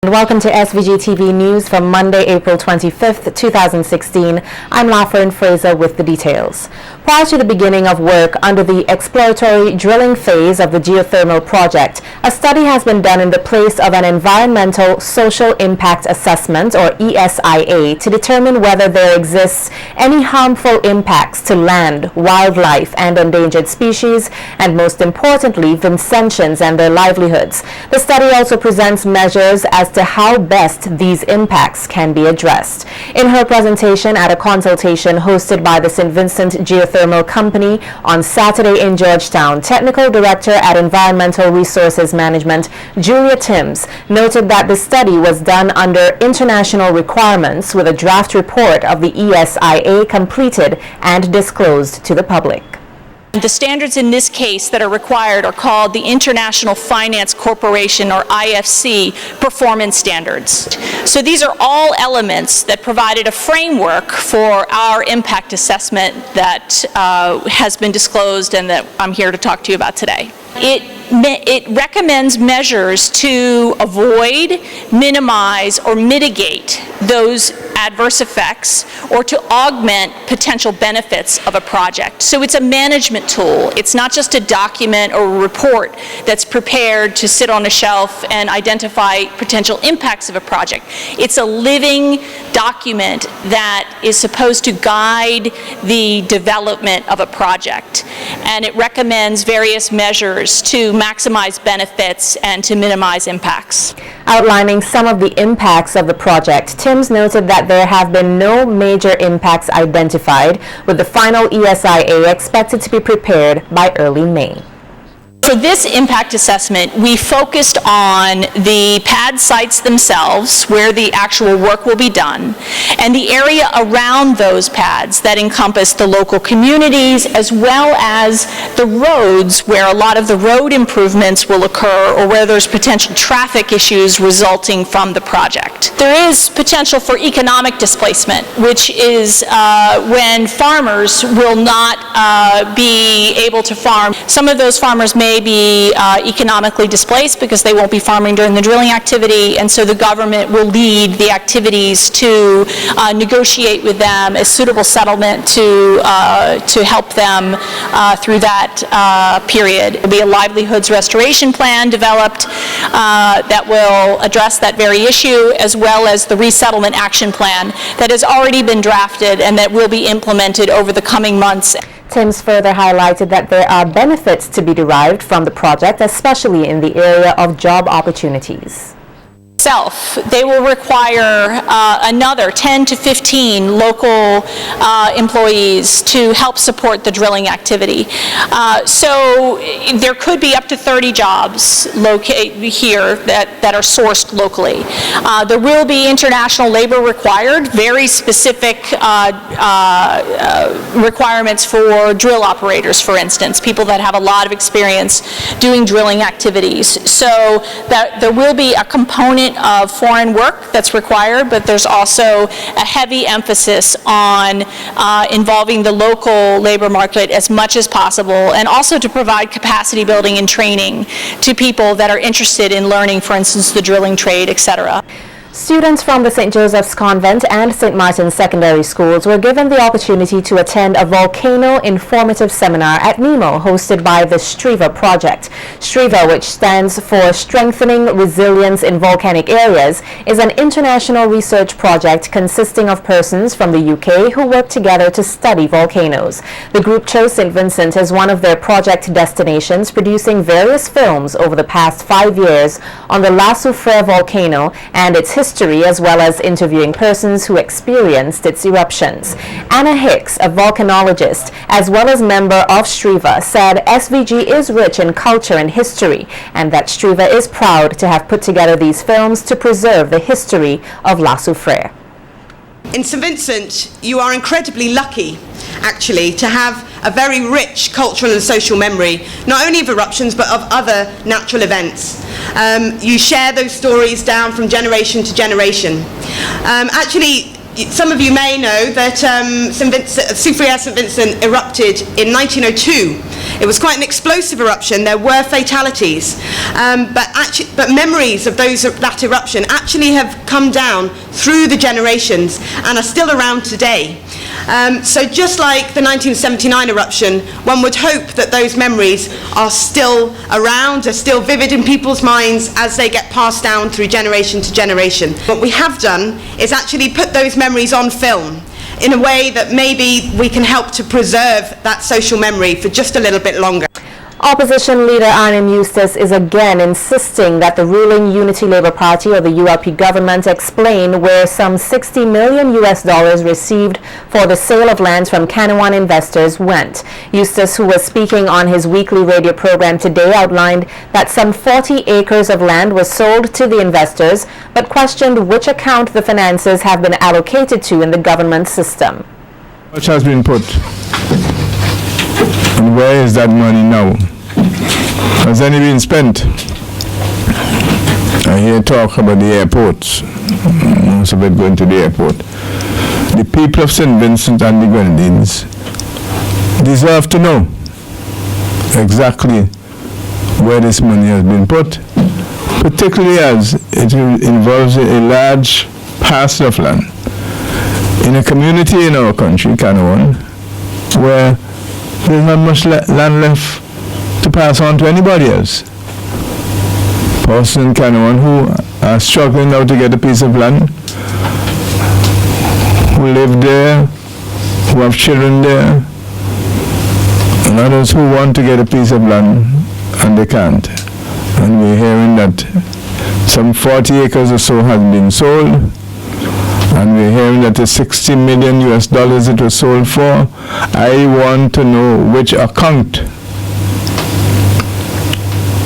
Welcome to SVG-TV News for Monday, April 25th, 2016. I'm Lafern Fraser with the details. Prior to the beginning of work under the exploratory drilling phase of the geothermal project, a study has been done in the place of an environmental social impact assessment, or ESIA, to determine whether there exists any harmful impacts to land, wildlife, and endangered species, and most importantly, Vincentians and their livelihoods. The study also presents measures as to how best these impacts can be addressed. In her presentation at a consultation hosted by the St. Vincent Geothermal Company on Saturday in Georgetown, Technical Director at Environmental Resources Management, Julia Timms, noted that the study was done under international requirements with a draft report of the ESIA completed and disclosed to the public. The standards in this case that are required are called the International Finance Corporation, or IFC, performance standards. So these are all elements that provided a framework for our impact assessment that has been disclosed and that I'm here to talk to you about today. It recommends measures to avoid, minimize, or mitigate those adverse effects or to augment potential benefits of a project. So it's a management tool. It's not just a document or a report that's prepared to sit on a shelf and identify potential impacts of a project. It's a living document that is supposed to guide the development of a project. And it recommends various measures to maximize benefits and to minimize impacts. Outlining some of the impacts of the project, Timms noted that there have been no major impacts identified, with the final ESIA expected to be prepared by early May. For this impact assessment, we focused on the pad sites themselves, where the actual work will be done, and the area around those pads that encompass the local communities, as well as the roads where a lot of the road improvements will occur or where there's potential traffic issues resulting from the project. There is potential for economic displacement, which is when farmers will not be able to farm. Some of those farmers may be economically displaced because they won't be farming during the drilling activity, and so the government will lead the activities to negotiate with them a suitable settlement to help them through that period. There will be a livelihoods restoration plan developed that will address that very issue, as well as the resettlement action plan that has already been drafted and that will be implemented over the coming months. Timms further highlighted that there are benefits to be derived from the project, especially in the area of job opportunities. They will require another 10 to 15 local employees to help support the drilling activity. So there could be up to 30 jobs here that are sourced locally. There will be international labor required, very specific requirements for drill operators, for instance, people that have a lot of experience doing drilling activities. So that there will be a component of foreign work that's required, but there's also a heavy emphasis on involving the local labor market as much as possible, and also to provide capacity building and training to people that are interested in learning, for instance, the drilling trade, etc. Students from the St. Joseph's Convent and St. Martin's Secondary Schools were given the opportunity to attend a volcano informative seminar at NEMO hosted by the SVG project. SVG, which stands for Strengthening Resilience in Volcanic Areas, is an international research project consisting of persons from the UK who work together to study volcanoes. The group chose St. Vincent as one of their project destinations, producing various films over the past 5 years on the La Soufrière volcano and its history, as well as interviewing persons who experienced its eruptions. Anna Hicks, a volcanologist as well as member of SVG, said SVG is rich in culture and history, and that SVG is proud to have put together these films to preserve the history of La Soufrière. In St. Vincent, you are incredibly lucky, actually, to have a very rich cultural and social memory, not only of eruptions, but of other natural events. You share those stories down from generation to generation. Actually, some of you may know that Soufrière St. Vincent erupted in 1902 It was quite an explosive eruption. There were fatalities, but memories of that eruption actually have come down through the generations and are still around today. So just like the 1979 eruption, one would hope that those memories are still around, are still vivid in people's minds as they get passed down through generation to generation. What we have done is actually put those memories on film in a way that maybe we can help to preserve that social memory for just a little bit longer. Opposition leader Arnim Eustace is again insisting that the ruling Unity Labour Party or the ULP government explain where some $60 million received for the sale of lands from Kanawhan investors went. Eustace, who was speaking on his weekly radio program today, outlined that some 40 acres of land was sold to the investors, but questioned which account the finances have been allocated to in the government system. Much has been put. And where is that money now? Has any been spent? I hear talk about the airports. Most of it going to the airport. The people of St. Vincent and the Grenadines deserve to know exactly where this money has been put, particularly as it involves a large parcel of land in a community in our country, Kanawhan, where there's not much land left to pass on to anybody else. Persons in Kanawhan who are struggling now to get a piece of land, who live there, who have children there, and others who want to get a piece of land and they can't. And we're hearing that some 40 acres or so has been sold. And we're hearing that the $60 million it was sold for. I want to know which account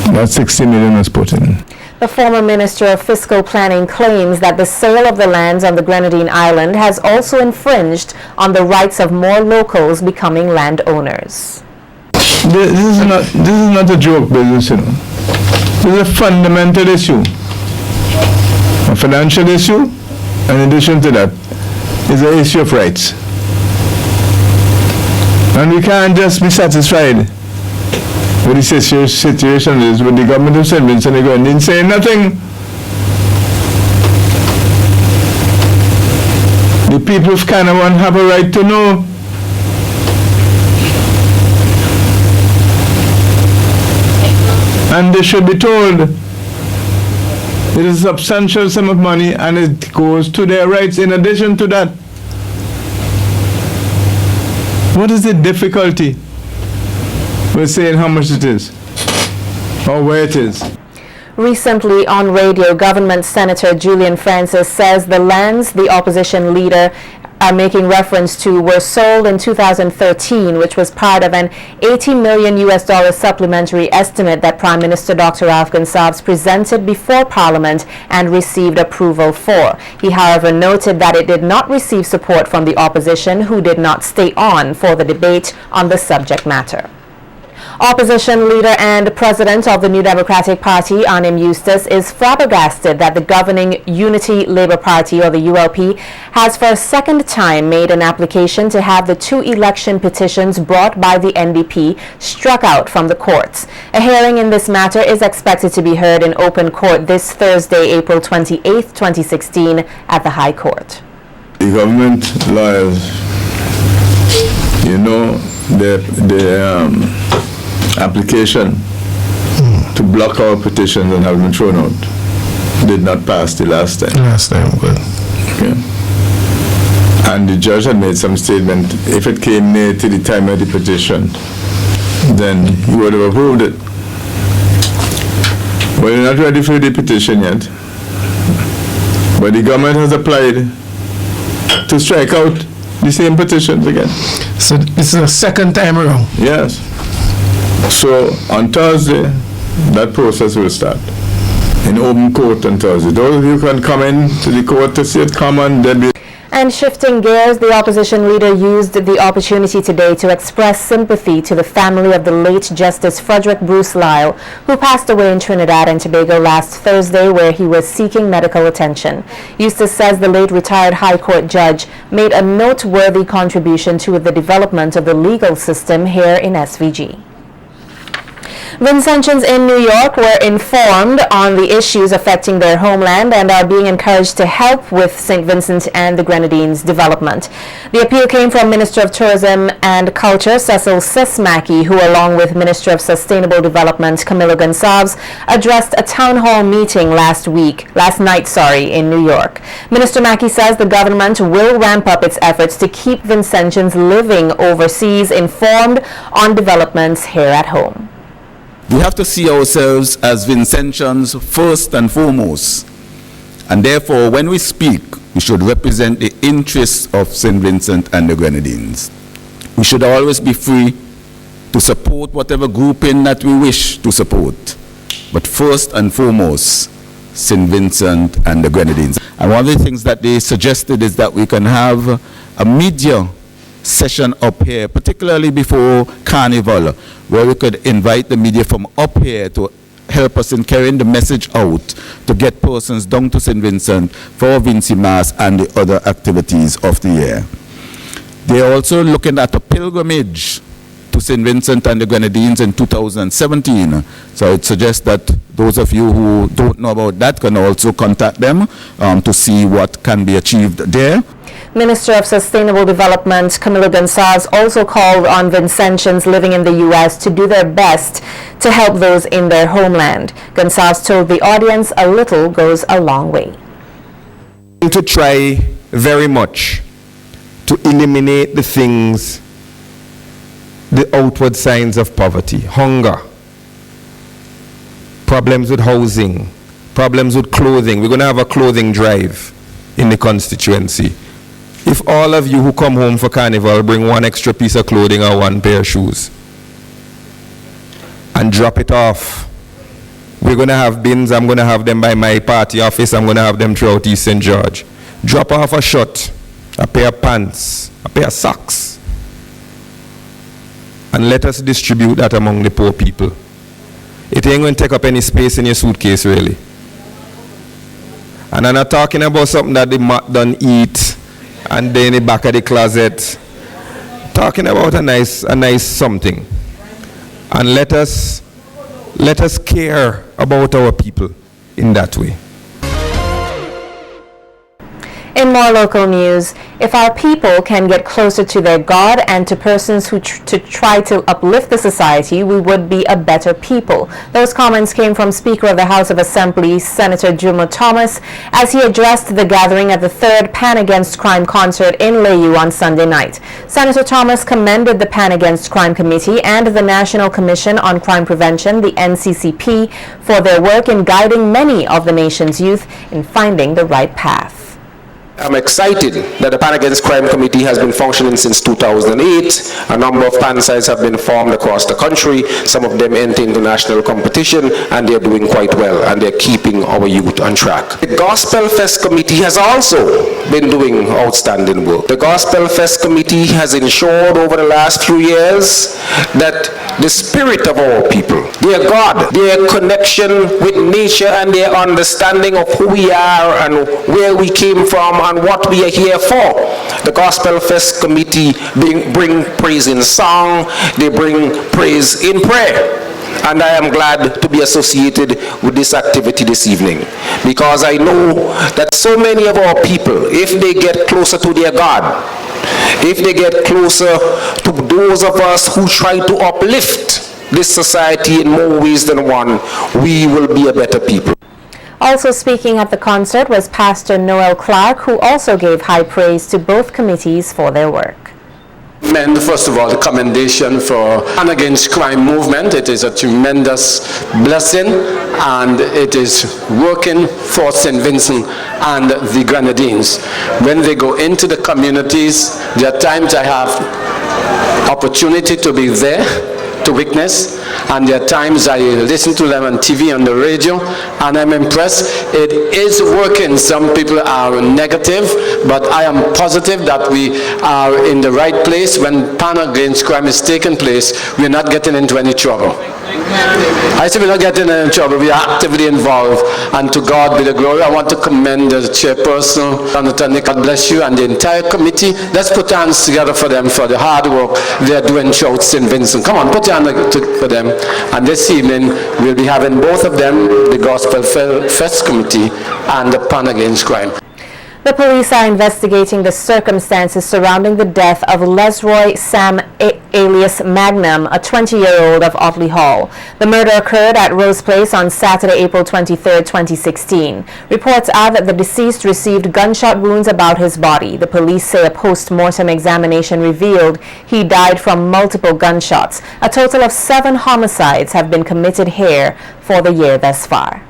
that $60 million was put in. The former Minister of Fiscal Planning claims that the sale of the lands on the Grenadine Island has also infringed on the rights of more locals becoming landowners. This is not a joke business, you know. This is a fundamental issue, a financial issue. And in addition to that, is an issue of rights. And we can't just be satisfied with the situation is with the government of St. Vincent and the Grenadines saying nothing. The people of Kanawhan have a right to know. And they should be told. It is a substantial sum of money and it goes to their rights in addition to that. What is the difficulty with saying how much it is or where it is? Recently on radio, Government Senator Julian Francis says the lands the opposition leader are making reference to were sold in 2013, which was part of an $80 million supplementary estimate that Prime Minister Dr. Afghan Saabs presented before Parliament and received approval for. He, however, noted that it did not receive support from the opposition, who did not stay on for the debate on the subject matter. Opposition leader and president of the New Democratic Party, Arnim Eustace, is flabbergasted that the governing Unity Labour Party, or the ULP, has for a second time made an application to have the 2 election petitions brought by the NDP struck out from the courts. A hearing in this matter is expected to be heard in open court this Thursday, April 28, 2016, at the High Court. The government lawyers, you know, the application to block our petitions and have them thrown out did not pass the last time. Good. Okay. And the judge had made some statement, if it came near to the time of the petition, then he would have approved it. Well, you're not ready for the petition yet. But the government has applied to strike out the same petitions again. So this is a second time around? Yes. So on Thursday, that process will start in open court on Thursday. Those of you can come in to the court to see it come on. And shifting gears, the opposition leader used the opportunity today to express sympathy to the family of the late Justice Frederick Bruce Lyle, who passed away in Trinidad and Tobago last Thursday, where he was seeking medical attention. Eustace says the late retired High Court judge made a noteworthy contribution to the development of the legal system here in SVG. Vincentians in New York were informed on the issues affecting their homeland and are being encouraged to help with St. Vincent and the Grenadines' development. The appeal came from Minister of Tourism and Culture Cecil Sesmaki, who, along with Minister of Sustainable Development Camilo Gonçalves, addressed a town hall meeting last night in New York. Minister Mackey says the government will ramp up its efforts to keep Vincentians living overseas informed on developments here at home. We have to see ourselves as Vincentians first and foremost, and therefore when we speak, we should represent the interests of St. Vincent and the Grenadines. We should always be free to support whatever grouping that we wish to support, but first and foremost, St. Vincent and the Grenadines. And one of the things that they suggested is that we can have a media session up here, particularly before Carnival, where we could invite the media from up here to help us in carrying the message out to get persons down to St. Vincent for Vinci Mass and the other activities of the year. They are also looking at a pilgrimage to St. Vincent and the Grenadines in 2017. So I would suggest that those of you who don't know about that can also contact them to see what can be achieved there. Minister of Sustainable Development Camilo Gonçalves also called on Vincentians living in the U.S. to do their best to help those in their homeland. Gonçalves told the audience a little goes a long way. To try very much to eliminate the things, the outward signs of poverty, hunger, problems with housing, problems with clothing. We're going to have a clothing drive in the constituency. If all of you who come home for Carnival bring one extra piece of clothing or one pair of shoes and drop it off, we're going to have bins. I'm going to have them by my party office. I'm going to have them throughout East St. George. Drop off a shirt, a pair of pants, a pair of socks, and let us distribute that among the poor people. It ain't going to take up any space in your suitcase, really. And I'm not talking about something that the mat don't eat and then in the back of the closet. Talking about a nice something. And let us care about our people in that way. In more local news, if our people can get closer to their God and to persons who try to uplift the society, we would be a better people. Those comments came from Speaker of the House of Assembly, Senator Jumo Thomas, as he addressed the gathering at the 3rd Pan Against Crime concert in Layou on Sunday night. Senator Thomas commended the Pan Against Crime Committee and the National Commission on Crime Prevention, the NCCP, for their work in guiding many of the nation's youth in finding the right path. I'm excited that the Pan Against Crime Committee has been functioning since 2008. A number of pan sites have been formed across the country. Some of them enter international competition, and they're doing quite well, and they're keeping our youth on track. The Gospel Fest Committee has also been doing outstanding work. The Gospel Fest Committee has ensured over the last few years that the spirit of our people, their God, their connection with nature and their understanding of who we are and where we came from and what we are here for. The Gospel Fest Committee bring praise in song, they bring praise in prayer. And I am glad to be associated with this activity this evening, because I know that so many of our people, if they get closer to their God, if they get closer to those of us who try to uplift this society in more ways than one, we will be a better people. Also speaking at the concert was Pastor Noel Clark, who also gave high praise to both committees for their work. First of all, the commendation for Pan Against Crime movement. It is a tremendous blessing, and it is working for St. Vincent and the Grenadines. When they go into the communities, there are times I have opportunity to be there to witness, and there are times I listen to them on TV, on the radio, and I'm impressed. It is working. Some people are negative, but I am positive that we are in the right place. When Pan Against Crime is taking place, we're not getting into any trouble. I say we're not getting in trouble. We are actively involved, and to God be the glory. I want to commend the chairperson, Senator Nick. God bless you, and the entire committee. Let's put hands together for them for the hard work they're doing throughout St. Vincent. Come on, put your hand for them. And this evening, we'll be having both of them, the Gospel Fest Committee and the Pan Against Crime. The police are investigating the circumstances surrounding the death of Lesroy Sam alias Magnum, a 20-year-old of Otley Hall. The murder occurred at Rose Place on Saturday, April 23, 2016. Reports are that the deceased received gunshot wounds about his body. The police say a post-mortem examination revealed he died from multiple gunshots. A total of 7 homicides have been committed here for the year thus far.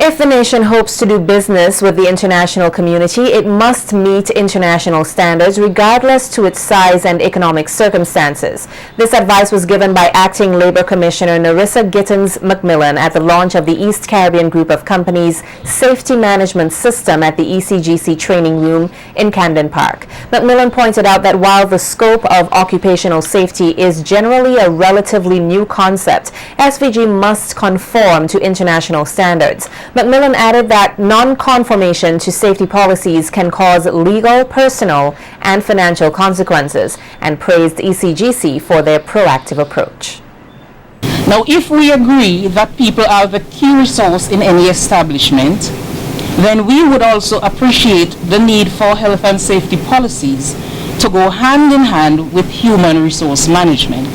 If the nation hopes to do business with the international community, it must meet international standards regardless to its size and economic circumstances. This advice was given by Acting Labor Commissioner Narissa Gittins-McMillan at the launch of the East Caribbean Group of Companies Safety Management System at the ECGC Training Room in Camden Park. McMillan pointed out that while the scope of occupational safety is generally a relatively new concept, SVG must conform to international standards. McMillan added that non-conformation to safety policies can cause legal, personal, and financial consequences, and praised ECGC for their proactive approach. Now, if we agree that people are the key resource in any establishment, then we would also appreciate the need for health and safety policies to go hand in hand with human resource management.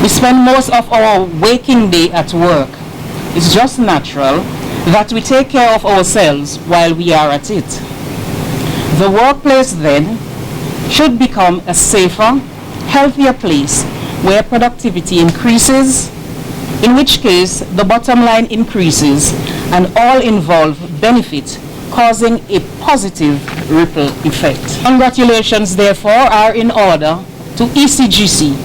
We spend most of our waking day at work. It's just natural that we take care of ourselves while we are at it. The workplace then should become a safer, healthier place where productivity increases, in which case the bottom line increases and all involved benefit, causing a positive ripple effect. Congratulations, therefore, are in order to ECGC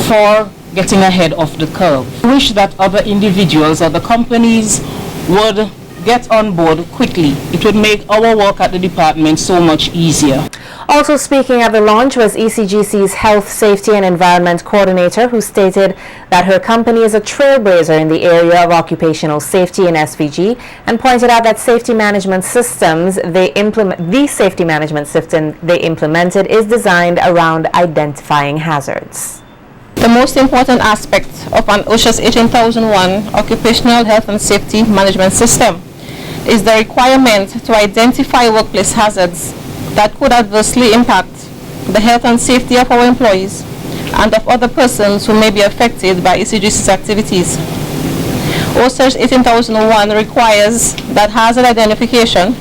for getting ahead of the curve. I wish that other individuals or the companies would get on board quickly. It would make our work at the department so much easier. Also speaking at the launch was ECGC's Health, Safety and Environment Coordinator, who stated that her company is a trailblazer in the area of occupational safety in SVG, and pointed out that safety management systems the safety management system they implemented is designed around identifying hazards. The most important aspect of an OSHA's 18001 Occupational Health and Safety Management System is the requirement to identify workplace hazards that could adversely impact the health and safety of our employees and of other persons who may be affected by ECGC's activities. OSHA's 18001 requires that hazard identification,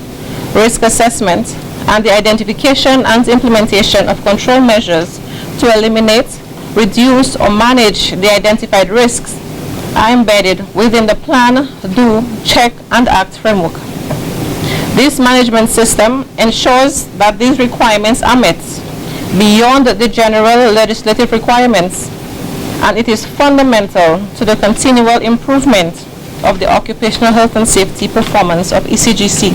risk assessment, and the identification and implementation of control measures to eliminate, reduce, or manage the identified risks are embedded within the plan, do, check, and act framework. This management system ensures that these requirements are met beyond the general legislative requirements, and it is fundamental to the continual improvement of the occupational health and safety performance of ECGC.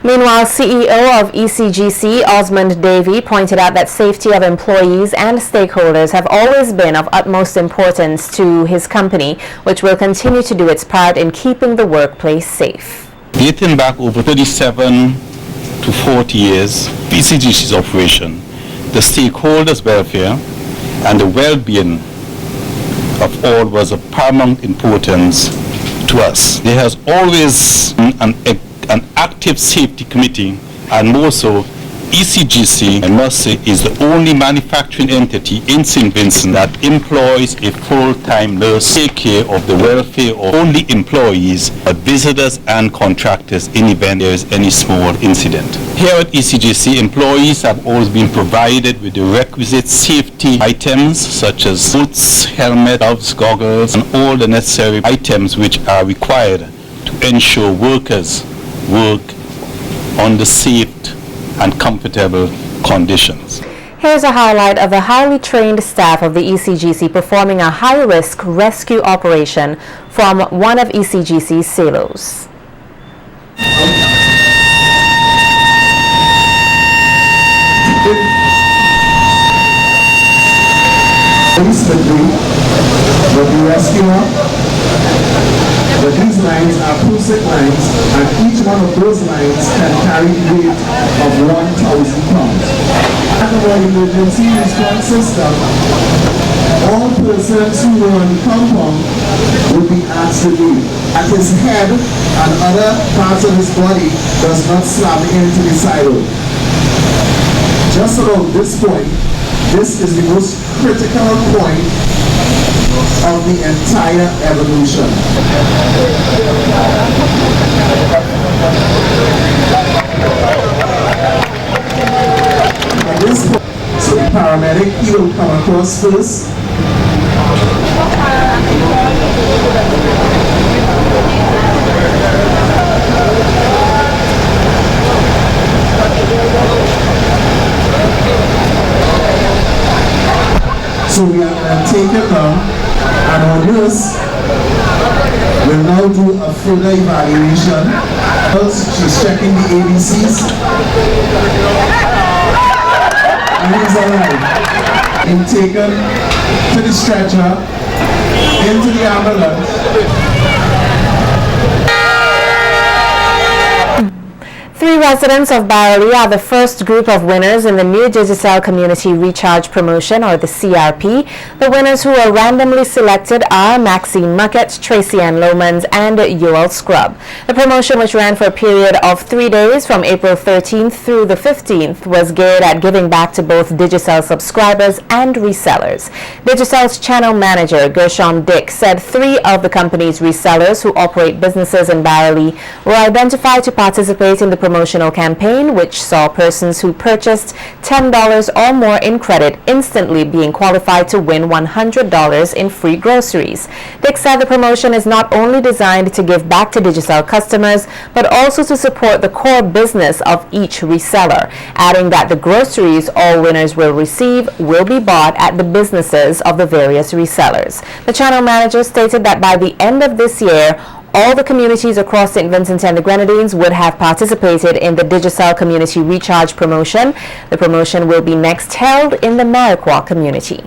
Meanwhile, CEO of ECGC, Osmond Davey, pointed out that safety of employees and stakeholders have always been of utmost importance to his company, which will continue to do its part in keeping the workplace safe. Dating back over 37 to 40 years, ECGC's operation, the stakeholders' welfare and the well-being of all was of paramount importance to us. There has always been an active safety committee, and more so, ECGC, I must say, is the only manufacturing entity in St. Vincent that employs a full-time nurse to take care of the welfare of only employees, but visitors and contractors in event there is any small incident. Here at ECGC, employees have always been provided with the requisite safety items such as boots, helmet, gloves, goggles, and all the necessary items which are required to ensure workers work under safe and comfortable conditions. Here's a highlight of the highly trained staff of the ECGC performing a high-risk rescue operation from one of ECGC's silos. rescuer. But these lines are pull-set lines, and each one of those lines can carry the weight of 1,000 pounds. Under our emergency response system, all persons who were on the compound would be asked to leave. At his head and other parts of his body does not slam into the silo. Just about this point, this is the most critical point of the entire evolution. At this point, so the paramedic, he will come across first. So we are going to take it now, and on this, we'll now do a further evaluation. First, she's checking the ABCs. And he's alive. Being taken to the stretcher, into the ambulance. 3 residents of Barely are the first group of winners in the new Digicel Community Recharge Promotion, or the CRP. The winners who were randomly selected are Maxine Muckett, Tracy Ann Lomans, and Yoel Scrub. The promotion, which ran for a period of 3 days from April 13th through the 15th, was geared at giving back to both Digicel subscribers and resellers. Digicel's channel manager, Gershom Dick, said 3 of the company's resellers who operate businesses in Barely were identified to participate in the promotional campaign, which saw persons who purchased $10 or more in credit instantly being qualified to win $100 in free groceries. Dick said the promotion is not only designed to give back to Digicel customers, but also to support the core business of each reseller, adding that the groceries all winners will receive will be bought at the businesses of the various resellers. The channel manager stated that by the end of this year, all the communities across St. Vincent and the Grenadines would have participated in the Digicel Community Recharge Promotion. The promotion will be next held in the Mariquah community.